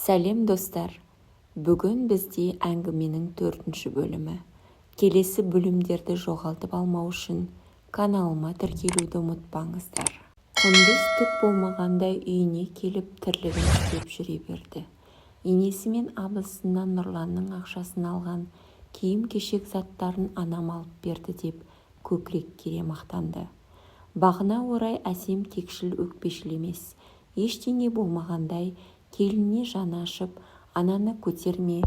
Сәлем достар, бүгін бізде әңгіменің 4-ші бөлімі. Келесі бөлімдерді жоғалтып алмау үшін каналыма тіркелуді ұмытпаңыздар. Құндыз түк болмағандай үйіне келіп тірлігін істеп жүре берді. Енесі мен абысынан Нұрланның ақшасын алған киім-кешек заттарын анам алып берді деп көкірек кере мақтанды. Бағына орай әсем текшіл өкпешіл емес, ештеңе болмағандай келініне жаны ашып, ананы көтерме,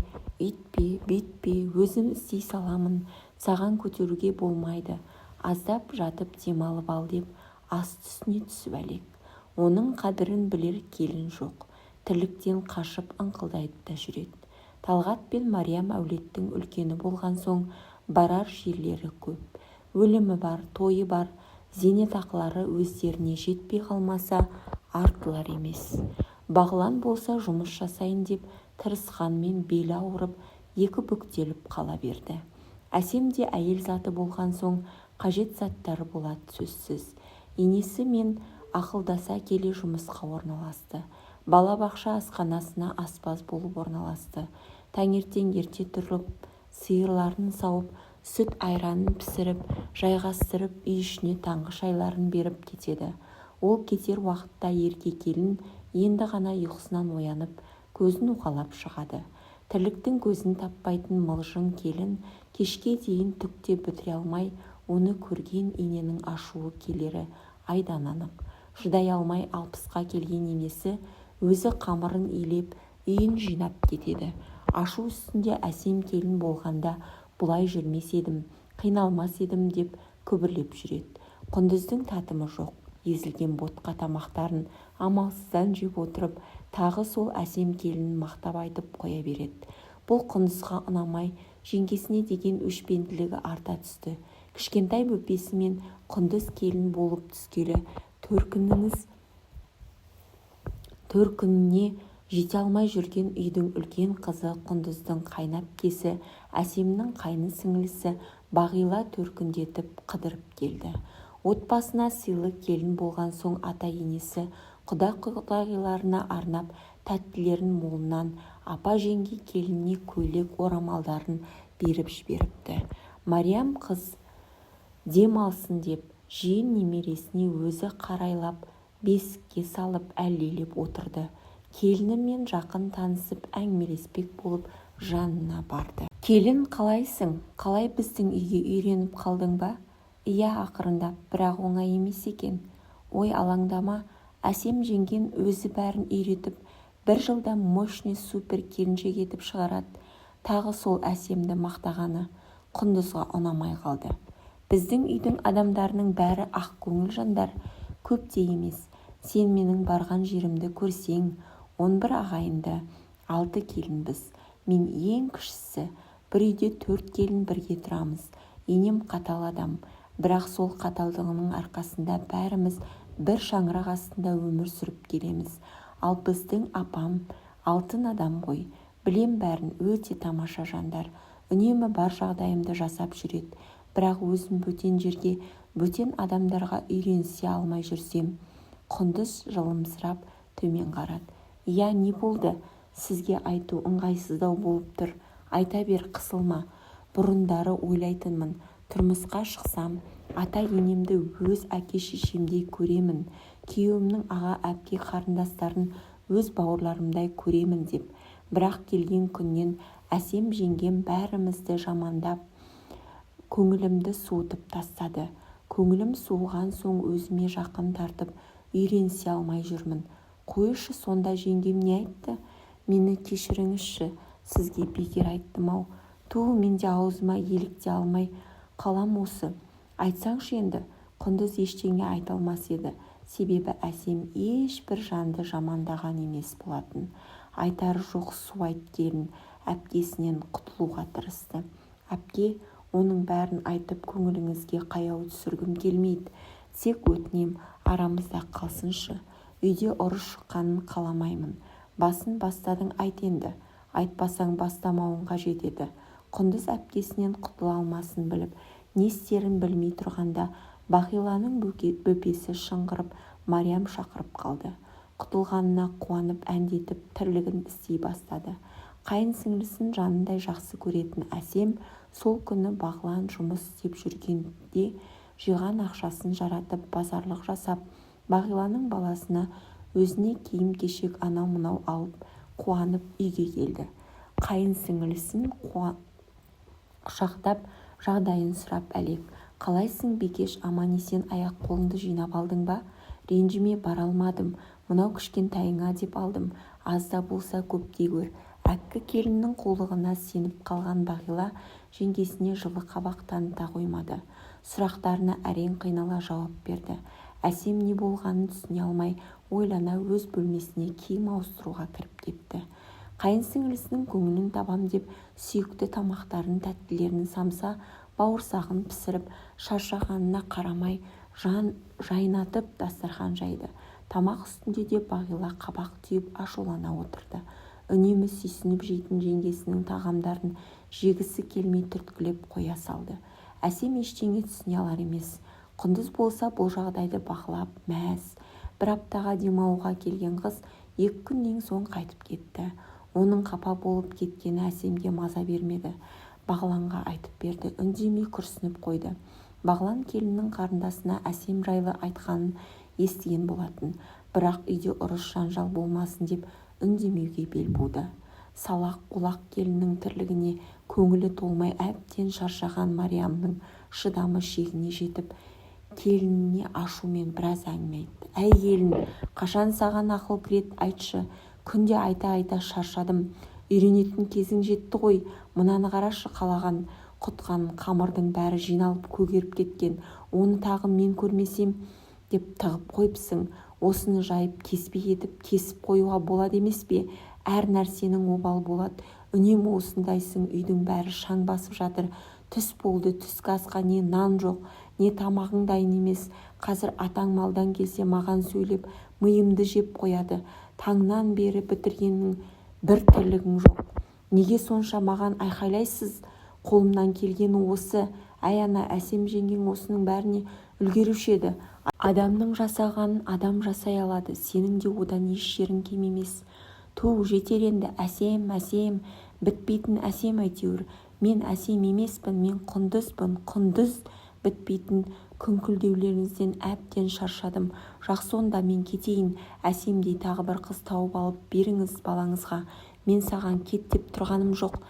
үйтпе, бүйтпе, өзім істей саламын, саған көтеруге болмайды, аздап жатып демалып ал деп асты-үстіне түсіп әлек. Оның қадірін білер келін жоқ, тірліктен қашып ыңқылдайды да жүреді. Талғат пен Мариям әулеттің үлкені болған соң барар жерлері көп. Өлімі бар, тойы бар, зейнетақылары өздеріне жетпей қалмаса артылар емес. Бағлан болса жұмыс жасайын деп тырысқанмен белі ауырып, екі бүктеліп қала берді. Әсем де әйел заты болған соң қажет заттары болады сөзсіз. Енесі мен ақылдаса келе жұмысқа орналасты. Балабақша асханасына аспаз болып орналасты. Таңертең ерте тұрып, сиырларын сауып, сүт айранын пісіріп, жайғастырып, үй ішіне таңғы шайларын беріп кетеді. Ол кетер уақытта ерке келін енді ғана ұйқысынан оянып, көзін уқалап шығады. Тірліктің көзін таппайтын мылжың келін кешке дейін түк те бітіре алмай, оны көрген ененің ашуы келері айдан анық. Шыдай алмай 60-қа келген енесі өзі қамырын илеп, үйін жинап кетеді. Ашу үстінде әсем келін болғанда бұлай жүрмес едім, қиналмас едім деп күбірлеп жүреді. Құндыздың татымы жоқ. Езілген ботқа тамақтарын амалсыздан жеп отырып, тағы сол әсем келінін мақтап айтып қоя береді. Бұл Құндызға ұнамай, жеңгесіне деген өшпенділігі арта түсті. Кішкентай бөпесі мен Құндыз келін болып түскелі төркініне жете алмай жүрген үйдің үлкен қызы Құндыздың қайнап-кесі Әсемнің қайны сіңлісі Бағила төркіндетіп қыдырып келді. Отбасына сыйлы келін болған соң ата-енесі құда-құдағиларына арнап тәттілерін молынан, апа-жеңге келініне көйлек орамалдарын беріп жіберіпті. Мариям қыз дем алсын деп жиен немересіне өзі қарайлап бесікке салып әллелеп отырды. Келінімен жақын танысып әңгімелеспек болып жанына барды. Келін, қалайсың? Қалай біздің үйге үйреніп қалдың ба? Иә, ақырындап, бірақ оңай емес екен. Ой, алаңдама, Әсем жеңген өзі бәрін үйретіп, бір жылда мощный супер келіншек етіп шығарады. Тағы сол Әсемді мақтағаны Құндызға ұнамай қалды. Біздің үйдің адамдарының бәрі ақ көңіл жандар, көп те емес. Сен менің барған жерімді көрсең, 11 ағайынды, 6 келінбіз. Мен ең кішісі, бір үйде 4 келін бірге тұрамыз. Енем қатал адам. Бірақ сол қаталдығының арқасында бәріміз бір шаңырақ астында өмір сүріп келеміз. Ал біздің апам алтын адам ғой. Білем бәрін, өте тамаша жандар. Үнемі бар жағдайымды жасап жүреді. Бірақ өзім бөтен жерге, бөтен адамдарға үйренісе алмай жүрсем. Құндыз жылымсырап төмен қарады. Иә, не болды? Сізге айту ыңғайсыздау болып тұр. Айта бер, қысылма. Бұрындары ойлайтынмын. Тұрмысқа шықсам, ата-енемді өз әке-шешемдей көремін, күйеуімнің аға-әпке қарындастарын өз бауырларымдай көремін деп. Бірақ келген күннен Әсем жеңгем бәрімізді жамандап, көңілімді суытып тастады. Көңілім суыған соң өзіме жақын тартып, үйренісе алмай жүрмін. Қойшы, сонда жеңгем не айтты? Мені кешіріңізші, сізге бекер айттым-ау. Мен де аузыма елікте алмай қалам осы. Айтсаңшы енді. Құндыз ештеңе айта алмас еді. Себебі Әсем ешбір жанды жамандаған емес болатын. Айтары жоқ, су айт келін әпкесінен құтылуға тырысты. Әпке, оның бәрін айтып көңіліңізге қаяу түсіргім келмейді. Тек өтінем, арамызда қалсыншы. Үйде ұрыс шыққанын қаламаймын. Басын бастадың, айт енді. Айтпасаң бастамауың қажет еді. Құндыз әпкесінен құтыла алмасын біліп, не істерін білмей тұрғанда Бағиланың бөпесі шыңғырып Мариям шақырып қалды. құтылғанына қуанып әндетіп тірлігін істей бастады. Қайын сіңлісін жанындай жақсы көретін әсем сол күні Бағлан жұмыс істеп жүргенде жиған ақшасын жаратып базарлық жасап Бағиланың баласына өзіне киім-кешек анау-мынау алып қуанып үйге келді. Қайын сіңлісін құшақтап жағдайын сұрап әлек: «Қалайсың Бикеш, аман-есен аяқ-қолыңды жинап алдың ба? Ренжіме, бара алмадым, мынау кішкентайыңа деп алдым, аз да болса көптей көр». Әккі келіннің қулығына сеніп қалған Бағила жеңгесіне жылы қабақ таныта қоймады. Сұрақтарына әрең қинала жауап берді. Әсем не болғанын түсіне алмай ойлана өз бөлмесіне киім ауыстыруға кіріп кетті. Қайын сіңлісінің көңілін табам деп сүйікті тамақтарын, тәттілерін, самса бауырсағын пісіріп шаршағанына қарамай жайнатып дастархан жайды. Тамақ үстінде де Бағила қабақ түйіп ашулана отырды. Үнемі сүйсініп жейтін жеңгесінің тағамдарын жегісі келмей түрткілеп қоя салды. Әсем ештеңе түсіне алар емес. Құндыз болса бұл жағдайды бақылап мәз. Бір аптаға демалуға келген қыз 2 күннен соң қайтып кетті. Оның қапа болып кеткені Әсемге маза бермеді. Бағланға айтып берді, үндемей күрсініп қойды. Бағлан келіннің қарындасына Әсем жайлы айтқанын естіген болатын, бірақ үйде ұрыс-жанжал болмасын деп үндемеуге бел буды. Салақ-құлақ келіннің тірлігіне көңілі толмай әбден шаршаған Мариямның шыдамы шегіне жетіп, келініне ашумен біраз әңгіме айтты. «Әй келін, қашан саған ақыл кірет, айтшы, күнде айта-айта шаршадым, үйренетін кезің жетті ғой, мынаны қарашы, қалаған құтқан қамырдың бәрі жиналып көгеріп кеткен, оны тағы мен көрмесем деп тығып қойыпсың, осыны жайып кеспей етіп кесіп қоюға болады емес пе? Әр нәрсенің обал болады, үнемі осындайсың, үйдің бәрі шаң басып жатыр, түс болды, түскі асқа не нан жоқ, не тамағың дайын емес, қазір атаң малдан келсе маған сөйлеп миымды жеп қояды, таңнан бері бітіргенің бір тірлігің жоқ, неге сонша маған айқайлайсыз, қолымнан келгені осы, әй ана, Әсем жеңгең осының бәріне үлгеруші еді, адамның жасағанын адам жасай алады, сенің де одан еш жерің кем емес. Ту, жетер енді, Әсем, Әсем, бітпейтін Әсем әйтеуір, мен Әсем емеспін, мен Құндызбын, Құндыз. Бітпейтін күңкілдеулеріңізден әбден шаршадым, жақсы онда мен кетейін, Әсемдей тағы бір қыз тауып алып беріңіз балаңызға, мен саған кет деп тұрғаным жоқ,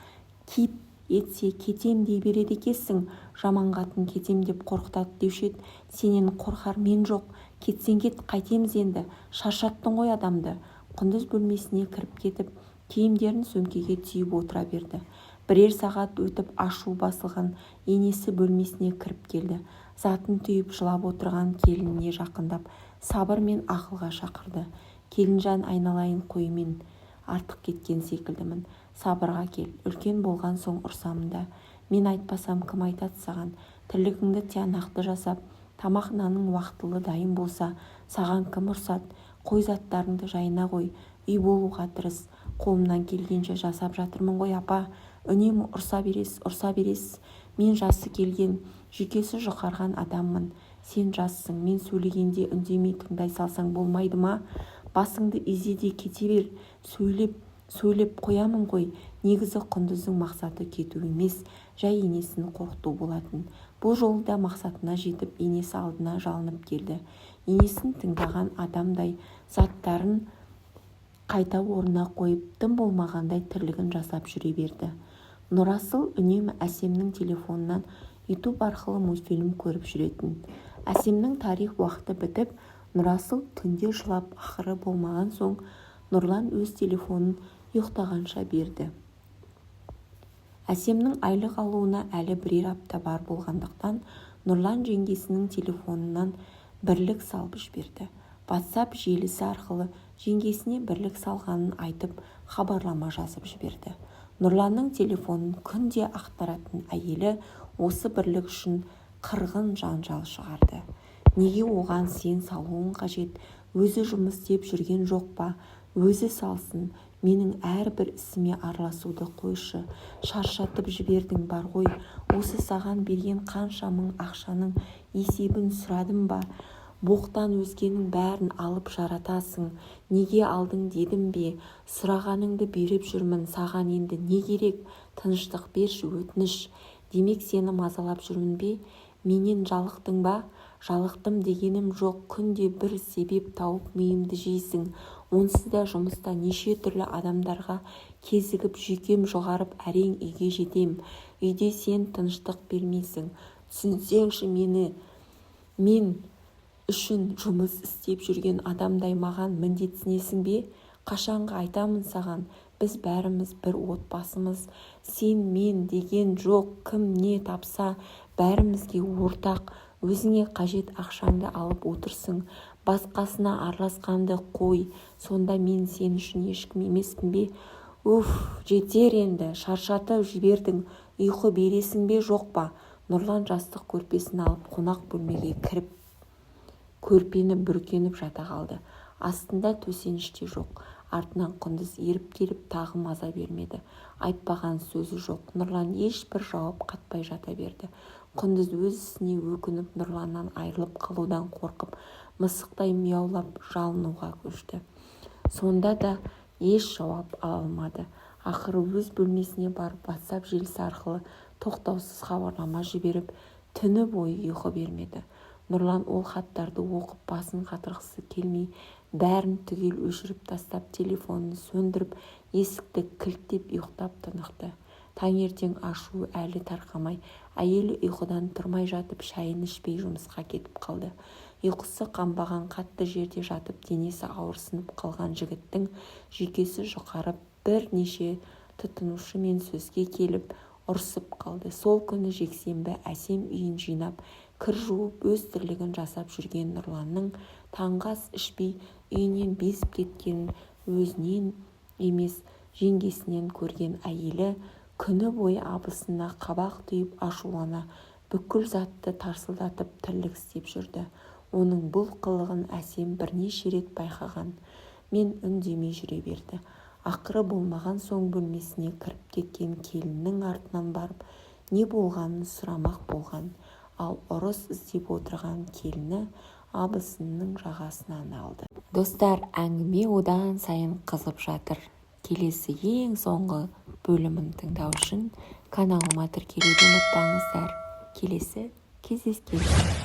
кит етсе кетем дей береді екесің, жаман қатын кетем деп қорқытады деуші еді, сенен қорқар мен жоқ, кетсең кет, қайтеміз енді, шаршаттың ғой адамды. Құндыз бөлмесіне кіріп кетіп, киімдерін сөмкеге түйіп отыра берді. Бірер сағат өтіп ашу басылған енесі бөлмесіне кіріп келді. Затын түйіп жылап отырған келініне жақындап, сабыр мен ақылға шақырды. Келінжан, айналайын, қой, мен артық кеткен секілдімін. Сабырға кел, үлкен болған соң ұрсамын да. Мен айтпасам кім айтады саған? Тірлігіңді тиянақты жасап, тамақ-наның уақытылы дайын болса, саған кім ұрсады? Қой, заттарыңды жайына қой, үй болуға тырыс. Қолымнан келгенше жасап жатырмын ғой апа. Үнемі ұрса бересіз. Мен жасы келген, жүйкесі жұқарған адаммын. Сен жассың, мен сөйлегенде үндемей тыңдай салсаң болмайды ма? Басыңды изе де кете бер, сөйлеп қоямын ғой. Негізі Құндыздың мақсаты кету емес, жай енесін қорқыту болатын. Бұл жолы да мақсатына жетіп, енесі алдына жалынып келді. Енесін тыңдаған адамдай заттарын қайта орнына қойып, тым болмағандай тірлігін жасап жүре берді. Нұрасыл үнемі Әсемнің телефонынан YouTube арқылы мультфильм көріп жүретін. Әсемнің тарих уақыты бітіп, Нұрасыл түнде жылап, ақыры болмаған соң Нұрлан өз телефонын ұйықтағанша берді. Әсемнің айлық алуына әлі бірер апта бар болғандықтан, Нұрлан жеңгесінің телефонынан бірлік салып жіберді. WhatsApp желісі арқылы жеңгесіне бірлік салғанын айтып, хабарлама жазып жіберді. Нұрланның телефонын күнде ақтаратын әйелі осы бірлік үшін қырғын жанжал шығарды. Неге оған сен салуың қажет? Өзі жұмыс істеп жүрген жоқ па? Өзі салсын. Менің әрбір ісіме араласуды қойшы. Шаршатып жібердің бар ғой. Осы саған берген қанша мың ақшаның есебін сұрадым ба? боқтан өзгенің бәрін алып жаратасың. Неге алдың дедім бе? Сұрағаныңды беріп жүрмін. Саған енді не керек? Тыныштық берші, өтініш. Демек сені мазалап жүрмін бе? Менен жалықтың ба? Жалықтым дегенім жоқ. Күнде бір себеп тауып миымды жейсің. Онсыз да жұмыста неше түрлі адамдарға кезігіп жүйкем жоғарып әрең үйге жетем. Үйде сен тыныштық бермейсің. Түсінсеңші мені, мен үшін жұмыс істеп жүрген адамдай маған міндетсінесің бе? Қашанғы айтамын саған, біз бәріміз бір отбасымыз. Сен мен деген жоқ, кім не тапса бәрімізге ортақ. Өзіңе қажет ақшаңды алып отырсың, басқасына араласқанды қой. Сонда мен сен үшін ешкім емеспін бе? Жетер енді, шаршатып жібердің. Ұйқы бересің бе жоқ па? Нұрлан жастық көрпесін алып қонақ бөлмеге кіріп көрпені бүркеніп жата қалды. Астында төсеніште жоқ. Артынан Құндыз еріп келіп тағы маза бермеді. Айтпаған сөзі жоқ. Нұрлан ешбір жауап қатпай жата берді. Құндыз өз ісіне өкініп, Нұрланнан айырылып қалудан қорқып, мысықтай мияулап жалынуға көшті. Сонда да еш жауап ала алмады. Ақыры өз бөлмесіне барып WhatsApp желісі арқылы тоқтаусыз хабарлама жіберіп, түні бойы ұйқы бермеді. Нұрлан ол хаттарды оқып басын қатырғысы келмей, бәрін түгел өшіріп тастап, телефонын сөндіріп, есікті кілттеп ұйықтап тынықты. Таңертең ашуы әлі тарқамай, әйелі ұйқыдан тұрмай жатып, шайын ішпей жұмысқа кетіп қалды. Ұйқысы қанбаған қатты жерде жатып, денесі ауырсынып қалған жігіттің жүйкесі жұқарып, бірнеше тұтынушымен сөзге келіп ұрсып қалды. Сол күні жексенбі әсем үйін жинап, кір жуып, өз тірлігін жасап жүрген Нұрланның таңғы ас ішпей үйінен безіп кеткенін өзінен емес, жеңгесінен көрген әйелі күні бойы абысына қабақ түйіп ашулана, бүкіл затты тарсылдатып тірлік істеп жүрді. Оның бұл қылығын әсем бірнеше рет байқаған. Мен үндемей жүре берді. Ақыры болмаған соң бөлмесіне кіріп кеткен келіннің артынан барып, не болғанын сұрамақ болған. Ал ұрыс іздеп отырған келіні абысынының жағасынан алды. Достар, әңгіме одан сайын қызып жатыр. Келесі ең соңғы бөлімін тыңдау үшін каналыма тіркелуді ұмытпаңыздар. Келесі кездескенше.